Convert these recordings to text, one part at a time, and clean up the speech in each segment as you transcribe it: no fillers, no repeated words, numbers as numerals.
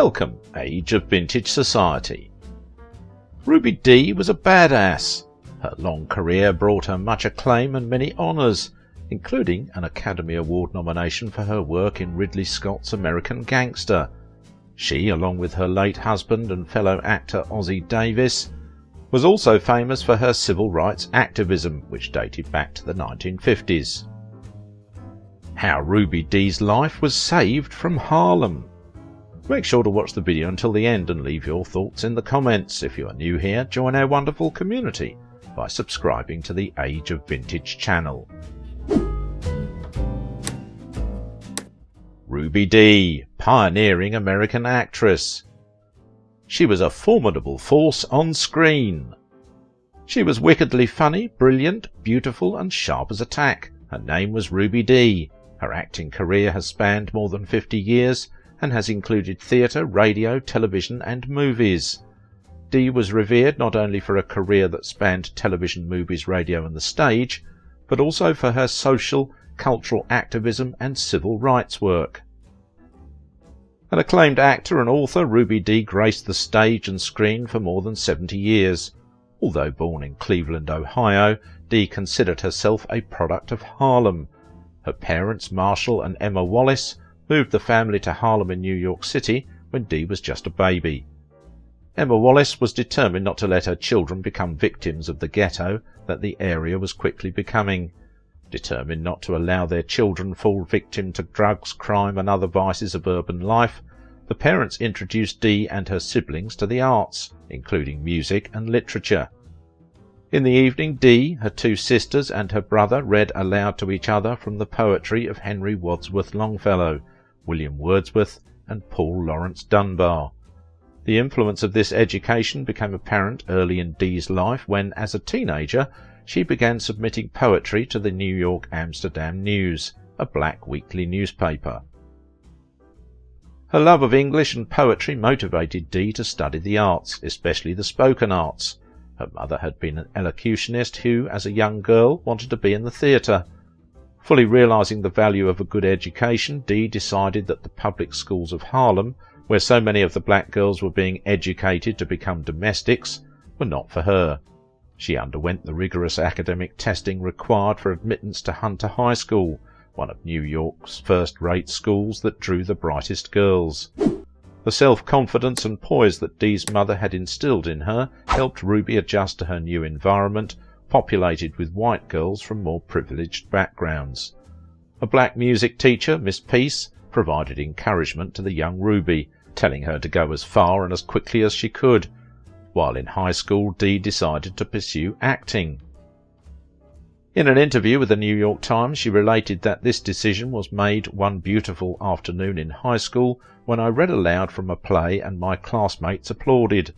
Welcome, Age of Vintage Society. Ruby Dee was a badass. Her long career brought her much acclaim and many honours, including an Academy Award nomination for her work in Ridley Scott's American Gangster. She, along with her late husband and fellow actor Ossie Davis, was also famous for her civil rights activism, which dated back to the 1950s. How Ruby Dee's life was saved from Harlem. Make sure to watch the video until the end and leave your thoughts in the comments. If you are new here, join our wonderful community by subscribing to the Age of Vintage channel. Ruby Dee, pioneering American actress. She was a formidable force on screen. She was wickedly funny, brilliant, beautiful and sharp as a tack. Her name was Ruby Dee. Her acting career has spanned more than 50 years and has included theatre, radio, television and movies. Dee was revered not only for a career that spanned television, movies, radio and the stage, but also for her social, cultural activism and civil rights work. An acclaimed actor and author, Ruby Dee graced the stage and screen for more than 70 years. Although born in Cleveland, Ohio, Dee considered herself a product of Harlem. Her parents, Marshall and Emma Wallace, moved the family to Harlem in New York City when Dee was just a baby. Emma Wallace was determined not to let her children become victims of the ghetto that the area was quickly becoming. Determined not to allow their children fall victim to drugs, crime and other vices of urban life, the parents introduced Dee and her siblings to the arts, including music and literature. In the evening, Dee, her two sisters and her brother read aloud to each other from the poetry of Henry Wadsworth Longfellow, William Wordsworth and Paul Laurence Dunbar. The influence of this education became apparent early in Dee's life when, as a teenager, she began submitting poetry to the New York Amsterdam News, a black weekly newspaper. Her love of English and poetry motivated Dee to study the arts, especially the spoken arts. Her mother had been an elocutionist who, as a young girl, wanted to be in the theatre. Fully realizing the value of a good education, Dee decided that the public schools of Harlem, where so many of the black girls were being educated to become domestics, were not for her. She underwent the rigorous academic testing required for admittance to Hunter High School, one of New York's first-rate schools that drew the brightest girls. The self-confidence and poise that Dee's mother had instilled in her helped Ruby adjust to her new environment, populated with white girls from more privileged backgrounds. A black music teacher, Miss Peace, provided encouragement to the young Ruby, telling her to go as far and as quickly as she could. While in high school, Dee decided to pursue acting. In an interview with the New York Times, she related that this decision was made one beautiful afternoon in high school when I read aloud from a play and my classmates applauded.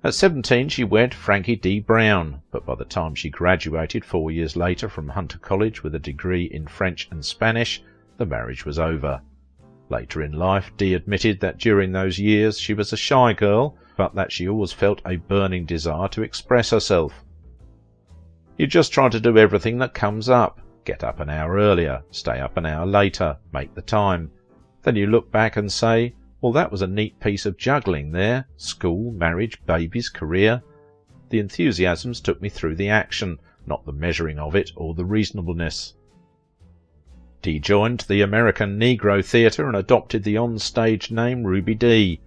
At 17 she wed Frankie D. Brown, but by the time she graduated 4 years later from Hunter College with a degree in French and Spanish, the marriage was over. Later in life, Dee admitted that during those years she was a shy girl, but that she always felt a burning desire to express herself. You just try to do everything that comes up. Get up an hour earlier, stay up an hour later, make the time. Then you look back and say, well, that was a neat piece of juggling there. School, marriage, babies, career. The enthusiasms took me through the action, not the measuring of it or the reasonableness. Dee joined the American Negro Theatre and adopted the on-stage name Ruby Dee.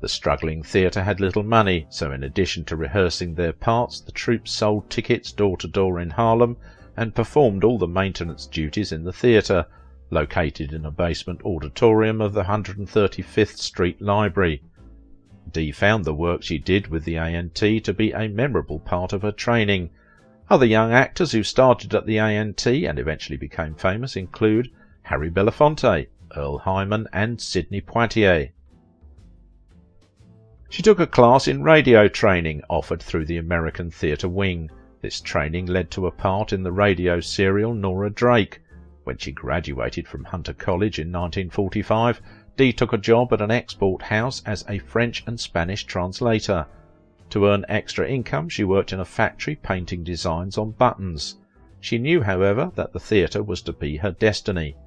The struggling theatre had little money, so in addition to rehearsing their parts, the troupe sold tickets door to door in Harlem and performed all the maintenance duties in the theatre, located in a basement auditorium of the 135th Street Library. Dee found the work she did with the A&T to be a memorable part of her training. Other young actors who started at the A&T and eventually became famous include Harry Belafonte, Earl Hyman and Sidney Poitier. She took a class in radio training offered through the American Theatre Wing. This training led to a part in the radio serial Nora Drake. When she graduated from Hunter College in 1945, Dee took a job at an export house as a French and Spanish translator. To earn extra income, she worked in a factory painting designs on buttons. She knew, however, that the theatre was to be her destiny.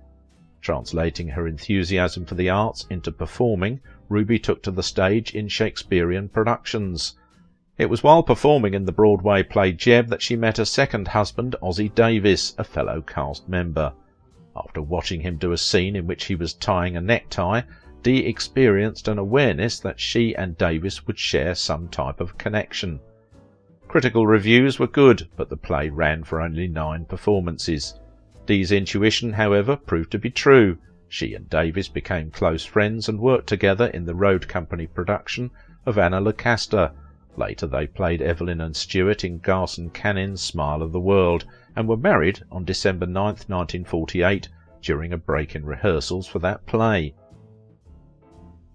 Translating her enthusiasm for the arts into performing, Ruby took to the stage in Shakespearean productions. It was while performing in the Broadway play Jeb that she met her second husband, Ossie Davis, a fellow cast member. After watching him do a scene in which he was tying a necktie, Dee experienced an awareness that she and Davis would share some type of connection. Critical reviews were good, but the play ran for only 9 performances. Dee's intuition, however, proved to be true. She and Davis became close friends and worked together in the Road Company production of Anna Lucasta. Later they played Evelyn and Stuart in Garson Kanin's Smile of the World, and were married on December 9, 1948, during a break in rehearsals for that play.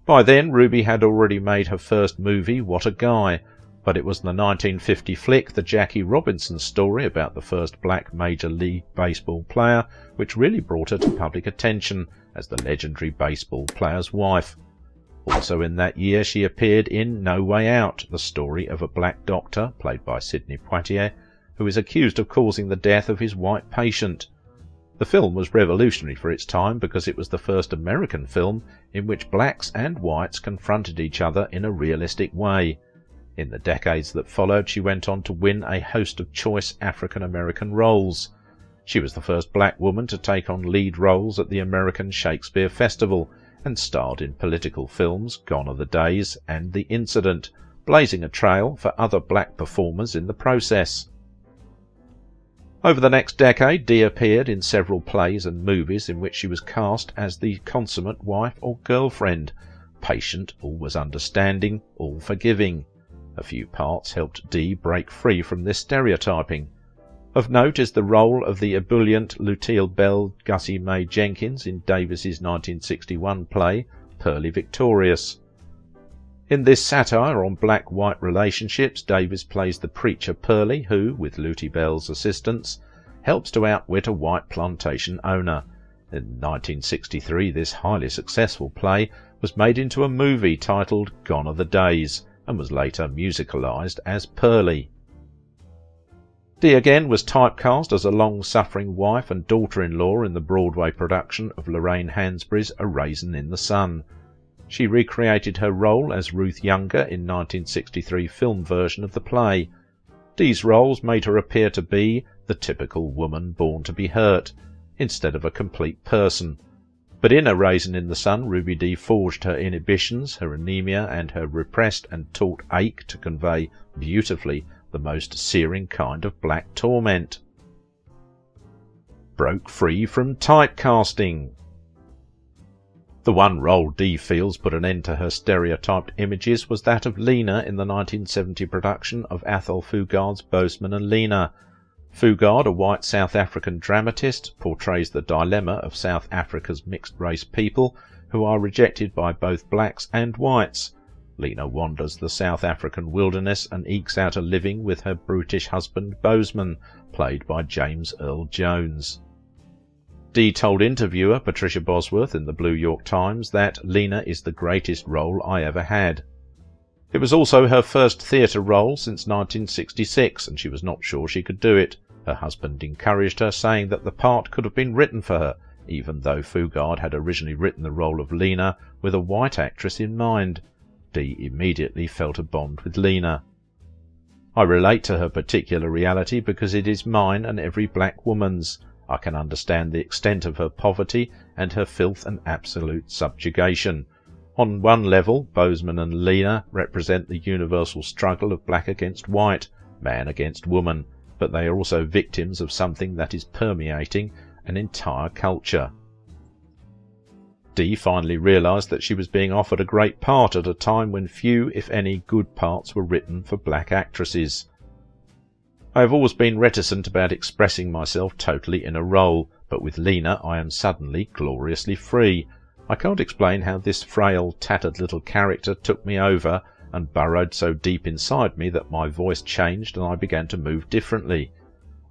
By then, Ruby had already made her first movie, What a Guy, but it was the 1950 flick The Jackie Robinson Story about the first black Major League Baseball player which really brought her to public attention as the legendary baseball player's wife. Also in that year she appeared in No Way Out, the story of a black doctor, played by Sidney Poitier, who is accused of causing the death of his white patient. The film was revolutionary for its time because it was the first American film in which blacks and whites confronted each other in a realistic way. In the decades that followed, she went on to win a host of choice African-American roles. She was the first black woman to take on lead roles at the American Shakespeare Festival, and starred in political films Gone Are the Days and The Incident, blazing a trail for other black performers in the process. Over the next decade, Dee appeared in several plays and movies in which she was cast as the consummate wife or girlfriend, patient, always understanding, all forgiving. A few parts helped Dee break free from this stereotyping. Of note is the role of the ebullient Lucille Bell Gussie Mae Jenkins in Davis's 1961 play Pearly Victorious. In this satire on black-white relationships, Davis plays the preacher Pearly who, with Lutie Bell's assistance, helps to outwit a white plantation owner. In 1963 this highly successful play was made into a movie titled Gone Are the Days, and was later musicalized as Pearly. Dee again was typecast as a long-suffering wife and daughter-in-law in the Broadway production of Lorraine Hansberry's A Raisin in the Sun. She recreated her role as Ruth Younger in 1963 film version of the play. Dee's roles made her appear to be the typical woman born to be hurt, instead of a complete person. But in A Raisin in the Sun, Ruby Dee forged her inhibitions, her anemia, and her repressed and taut ache to convey beautifully the most searing kind of black torment. Broke free from typecasting. The one role Dee feels put an end to her stereotyped images was that of Lena in the 1970 production of Athol Fugard's Boseman and Lena. Fugard, a white South African dramatist, portrays the dilemma of South Africa's mixed-race people who are rejected by both blacks and whites. Lena wanders the South African wilderness and ekes out a living with her brutish husband Boseman, played by James Earl Jones. Dee told interviewer Patricia Bosworth in the Blue York Times that Lena is the greatest role I ever had. It was also her first theatre role since 1966, and she was not sure she could do it. Her husband encouraged her, saying that the part could have been written for her, even though Fugard had originally written the role of Lena with a white actress in mind. Dee immediately felt a bond with Lena. I relate to her particular reality because it is mine and every black woman's. I can understand the extent of her poverty and her filth and absolute subjugation. On one level, Boseman and Lena represent the universal struggle of black against white, man against woman, but they are also victims of something that is permeating an entire culture. Dee finally realised that she was being offered a great part at a time when few, if any, good parts were written for black actresses. I have always been reticent about expressing myself totally in a role, but with Lena I am suddenly gloriously free. I can't explain how this frail, tattered little character took me over and burrowed so deep inside me that my voice changed and I began to move differently.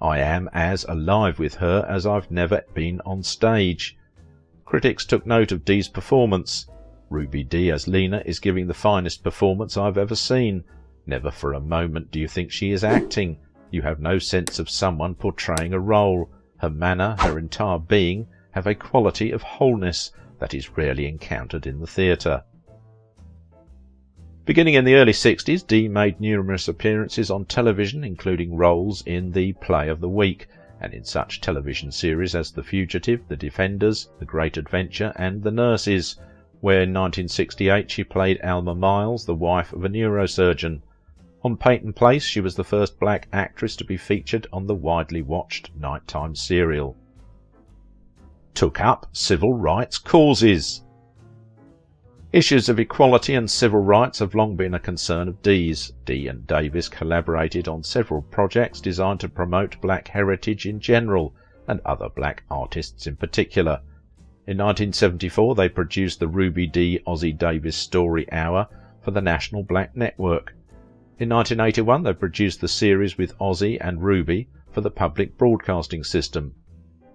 I am as alive with her as I've never been on stage. Critics took note of Dee's performance. Ruby Dee as Lena is giving the finest performance I've ever seen. Never for a moment do you think she is acting. You have no sense of someone portraying a role. Her manner, her entire being, have a quality of wholeness that is rarely encountered in the theatre. Beginning in the early 60s, Dee made numerous appearances on television, including roles in the Play of the Week, and in such television series as The Fugitive, The Defenders, The Great Adventure, and The Nurses, where in 1968 she played Alma Miles, the wife of a neurosurgeon. On Peyton Place, she was the first black actress to be featured on the widely watched nighttime serial. Took up civil rights causes. Issues of equality and civil rights have long been a concern of Dee's. Dee and Davis collaborated on several projects designed to promote black heritage in general, and other black artists in particular. In 1974 they produced the Ruby Dee Ossie Davis Story Hour for the National Black Network. In 1981 they produced the series with Ossie and Ruby for the Public Broadcasting System.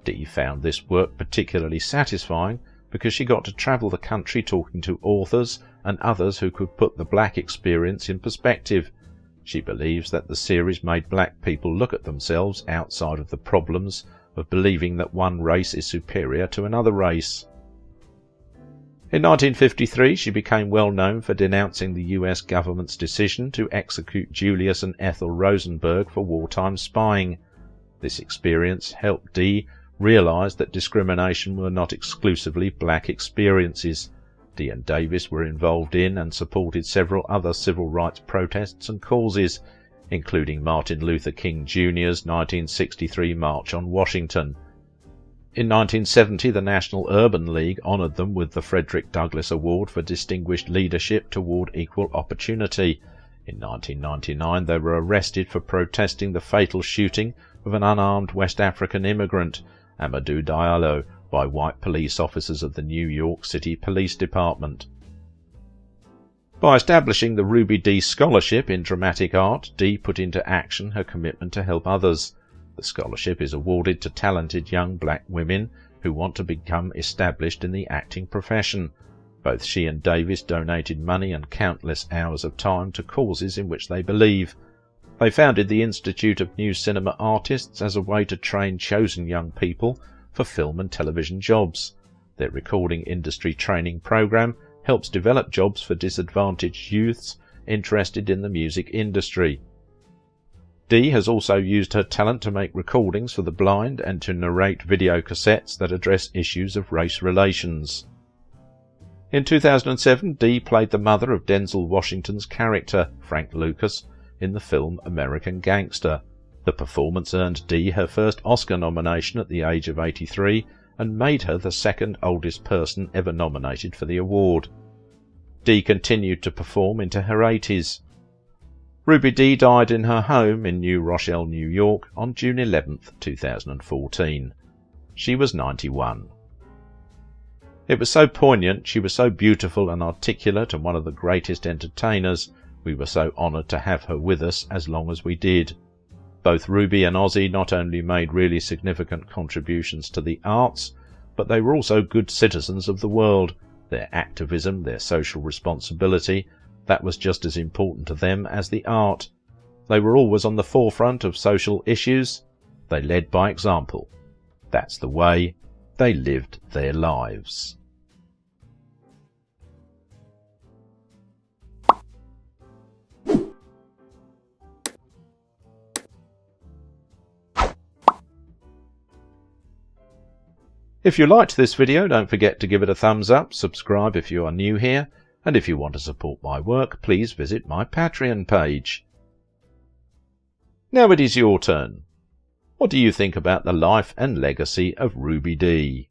Dee found this work particularly satisfying because she got to travel the country talking to authors and others who could put the black experience in perspective. She believes that the series made black people look at themselves outside of the problems of believing that one race is superior to another race. In 1953 she became well known for denouncing the US government's decision to execute Julius and Ethel Rosenberg for wartime spying. This experience helped Dee realised that discrimination were not exclusively black experiences. Dee and Davis were involved in and supported several other civil rights protests and causes, including Martin Luther King Jr.'s 1963 March on Washington. In 1970 the National Urban League honoured them with the Frederick Douglass Award for Distinguished Leadership toward Equal Opportunity. In 1999 they were arrested for protesting the fatal shooting of an unarmed West African immigrant, Amadou Diallo, by white police officers of the New York City Police Department. By establishing the Ruby Dee Scholarship in Dramatic Art, Dee put into action her commitment to help others. The scholarship is awarded to talented young black women who want to become established in the acting profession. Both she and Davis donated money and countless hours of time to causes in which they believe. They founded the Institute of New Cinema Artists as a way to train chosen young people for film and television jobs. Their recording industry training program helps develop jobs for disadvantaged youths interested in the music industry. Dee has also used her talent to make recordings for the blind and to narrate video cassettes that address issues of race relations. In 2007, Dee played the mother of Denzel Washington's character, Frank Lucas, in the film American Gangster. The performance earned Dee her first Oscar nomination at the age of 83 and made her the second oldest person ever nominated for the award. Dee continued to perform into her 80s. Ruby Dee died in her home in New Rochelle, New York on June 11, 2014. She was 91. It was so poignant, she was so beautiful and articulate and one of the greatest entertainers. We were so honoured to have her with us as long as we did. Both Ruby and Ossie not only made really significant contributions to the arts, but they were also good citizens of the world. Their activism, their social responsibility, that was just as important to them as the art. They were always on the forefront of social issues. They led by example. That's the way they lived their lives. If you liked this video, don't forget to give it a thumbs up, subscribe if you are new here, and if you want to support my work, please visit my Patreon page. Now it is your turn. What do you think about the life and legacy of Ruby Dee?